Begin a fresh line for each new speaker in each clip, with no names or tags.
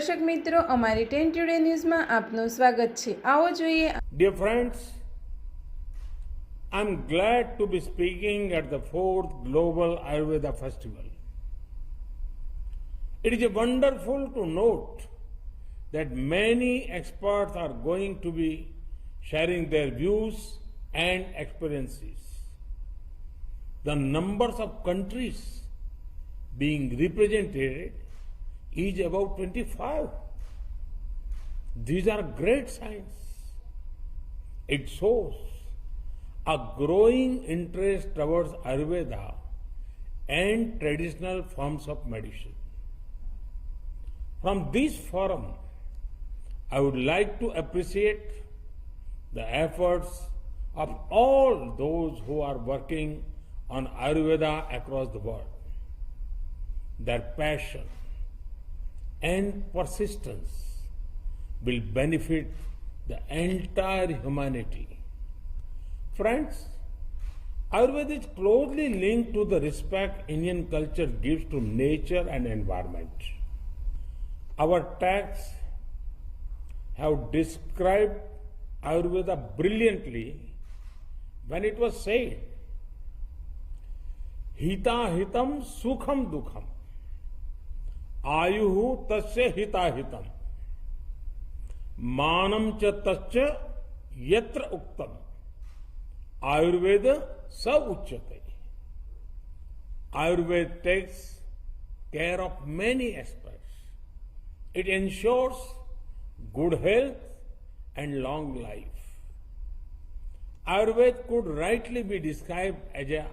દર્શક મિત્રો, અમારી 10 ટુડે ન્યૂઝમાં આપનું સ્વાગત છે. આવો જોઈએ.
Dear friends, I'm glad to be speaking at the 4th Global Ayurveda Festival. It is wonderful to note that many experts are going to be sharing their views and experiences. The numbers of countries being represented is about 25. These are great signs. It shows a growing interest towards Ayurveda and traditional forms of medicine. From this forum, I would like to appreciate the efforts of all those who are working on Ayurveda across the world. Their passion and persistence will benefit the entire humanity. Friends, Ayurveda is closely linked to the respect Indian culture gives to nature and environment. Our texts have described Ayurveda brilliantly when it was said, "Hita hitam sukham dukham, आयुः तस्य हिताहितम्, मानम च तस्य यत्र उक्तम, आयुर्वेद स उच्यते." Ayurveda takes care of many aspects. It ensures good health and long life. Ayurveda could rightly be described as a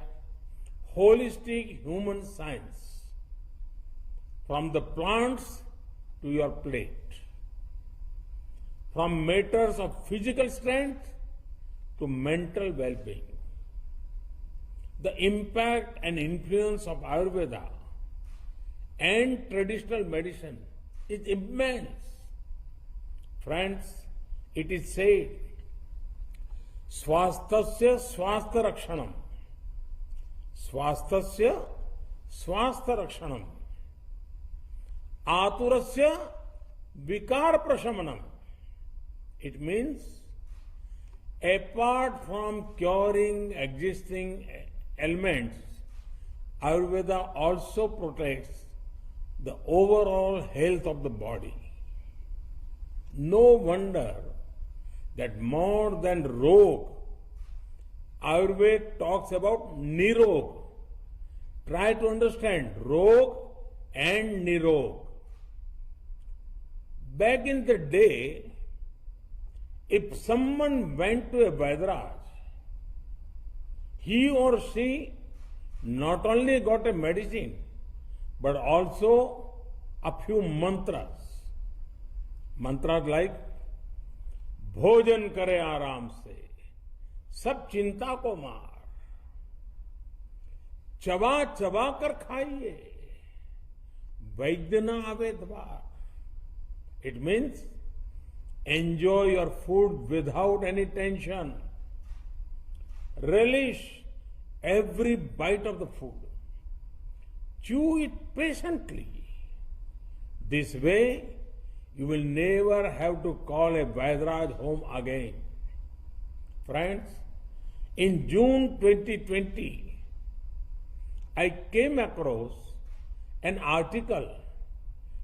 holistic human science, from the plants to your plate, from matters of physical strength to mental well-being. The impact and influence of Ayurveda and traditional medicine is immense. Friends, it is said, "Swasthasya swastha rakshanam, swasthasya swastha rakshanam, आतुरस्य विकार प्रशमनम." It means, apart from curing existing ailments, Ayurveda also protects the overall health of the body. No wonder that more than rog, Ayurveda talks about nirog. Try to understand rog and nirog. Back in the day, if someone went to a Vaidraj, he or she not only got a medicine, but also a few mantras. Mantras like, "भोजन करे आराम से, सब चिंता को मार, चबा चबा कर खाइए, वैद्य न आवे द्वार." It means, enjoy your food without any tension. Relish every bite of the food. Chew it patiently. This way, you will never have to call a Vaidraj home again. Friends, in June 2020, I came across an article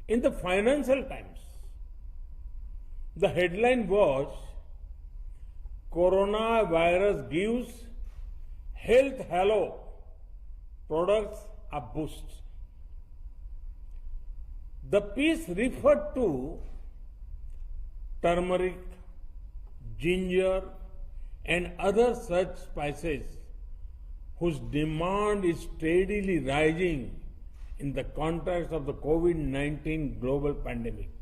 in the Financial Times. The headline was, "Coronavirus gives health halo products a boost." The piece referred to turmeric, ginger, and other such spices whose demand is steadily rising in the context of the COVID-19 global pandemic.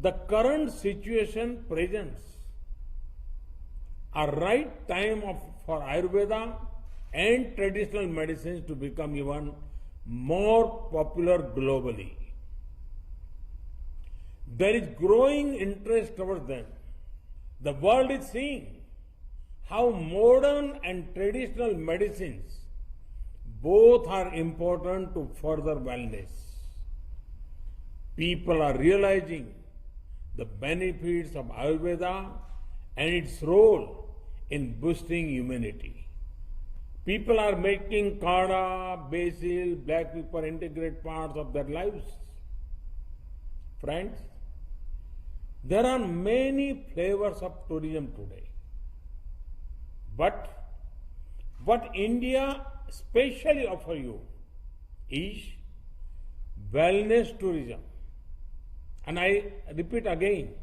The current situation presents a right time for Ayurveda and traditional medicines to become even more popular globally. There is growing interest towards them. The world is seeing how modern and traditional medicines both are important to further wellness. People are realizing the benefits of Ayurveda and its role in boosting immunity. People are making kadha, basil, black pepper integrate parts of their lives. Friends, there are many flavors of tourism today. But what India specially offers you is wellness tourism. And I repeat again,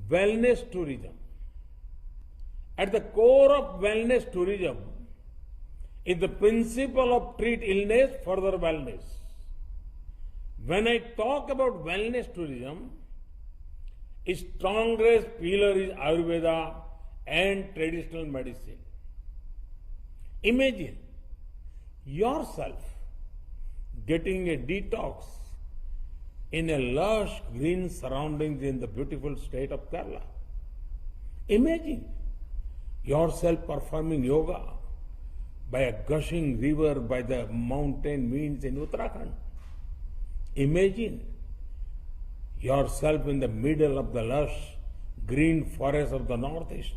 wellness tourism. At the core of wellness tourism is the principle of treat illness, further wellness. When I talk about wellness tourism, its strongest pillar is Ayurveda and traditional medicine. Imagine yourself getting a detox in a lush green surroundings in the beautiful state of Kerala. Imagine yourself performing yoga by a gushing river by the mountain means in Uttarakhand. Imagine yourself in the middle of the lush green forest of the Northeast.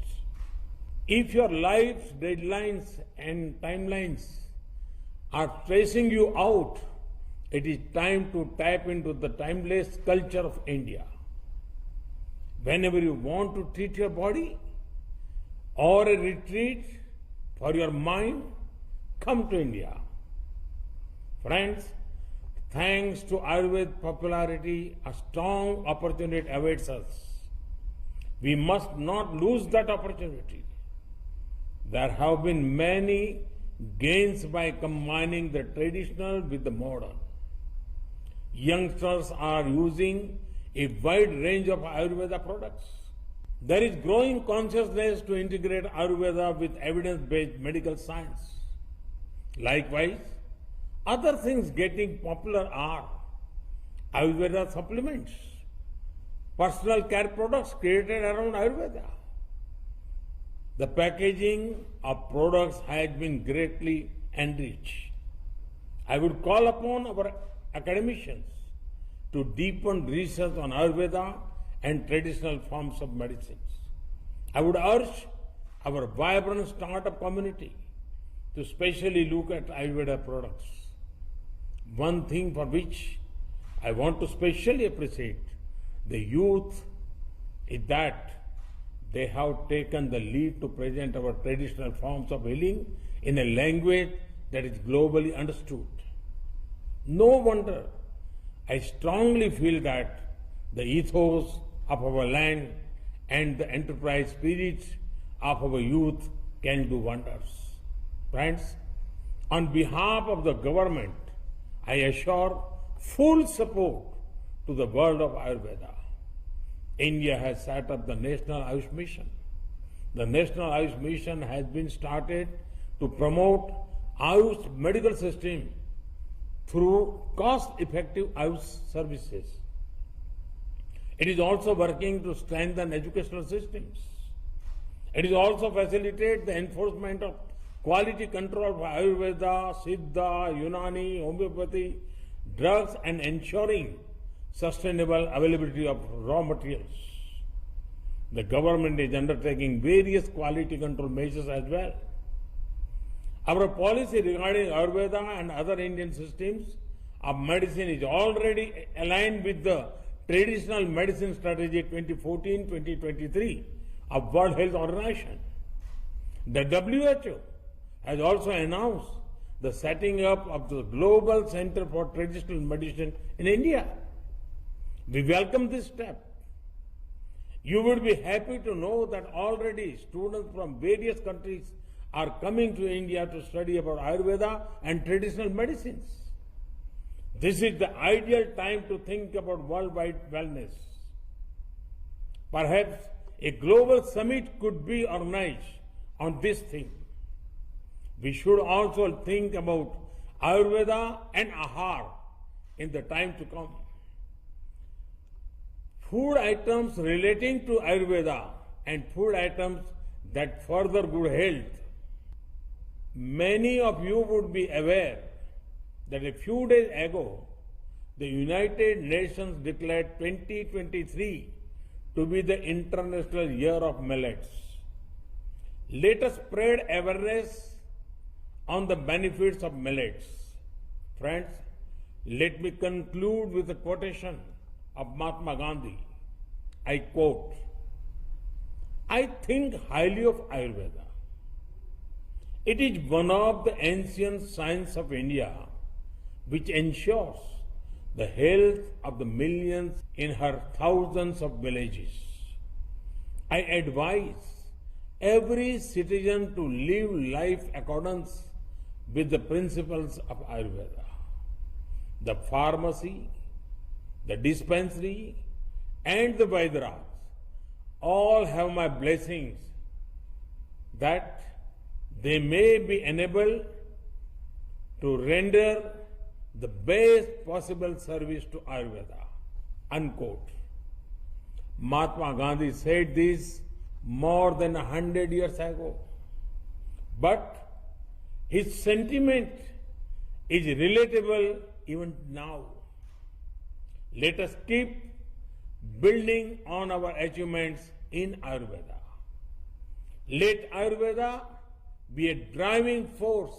If your life's deadlines and timelines are stressing you out, it is time to tap into the timeless culture of India. Whenever you want to treat your body or a retreat for your mind, come to India. Friends, thanks to Ayurveda popularity, a strong opportunity awaits us. We must not lose that opportunity. There have been many gains by combining the traditional with the modern. Youngsters are using a wide range of Ayurveda products. There is growing consciousness to integrate Ayurveda with evidence-based medical science. Likewise, other things getting popular are Ayurveda supplements, personal care products created around Ayurveda. The packaging of products has been greatly enriched. I would call upon our academicians to deepen research on Ayurveda and traditional forms of medicines. I would urge our vibrant startup community to specially look at Ayurveda products. One thing for which I want to specially appreciate the youth is that they have taken the lead to present our traditional forms of healing in a language that is globally understood. No wonder I strongly feel that the ethos of our land and the enterprise spirit of our youth can do wonders. Friends, on behalf of the government, I assure full support to the world of Ayurveda. India has set up the National Ayush Mission. The National Ayush Mission has been started to promote Ayush medical system through cost-effective Ayush services. It is also working to strengthen educational systems. It is also facilitate the enforcement of quality control for Ayurveda, Siddha, Unani, homeopathy, drugs, and ensuring sustainable availability of raw materials. The government is undertaking various quality control measures as well. Our policy regarding Ayurveda and other Indian systems of medicine is already aligned with the Traditional Medicine Strategy 2014-2023 of World Health Organization. The WHO has also announced the setting up of the Global Center for Traditional Medicine in India. We welcome this step. You would be happy to know that already students from various countries are coming to India to study about Ayurveda and traditional medicines. This is the ideal time to think about worldwide wellness. Perhaps a global summit could be organized on this theme. We should also think about Ayurveda and Ahar in the time to come. Food items relating to Ayurveda and food items that further good health. Many of you would be aware that a few days ago, the United Nations declared 2023 to be the International Year of Millets. Let us spread awareness on the benefits of millets. Friends, let me conclude with a quotation of Mahatma Gandhi. I quote, "I think highly of Ayurveda. It is one of the ancient sciences of India which ensures the health of the millions in her thousands of villages. I advise every citizen to live life accordance with the principles of Ayurveda. The pharmacy, the dispensary, and the Vaidras all have my blessings that they may be enabled to render the best possible service to Ayurveda." Unquote. Mahatma Gandhi said this more than 100 years ago. But his sentiment is relatable even now. Let us keep building on our achievements in Ayurveda. Let Ayurveda be a driving force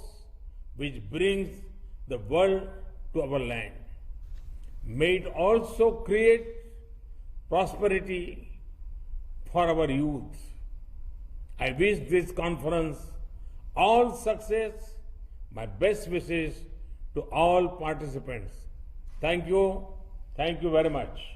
which brings the world to our land. May it also create prosperity for our youth. I wish this conference all success. My best wishes to all participants. Thank you. Thank you very much.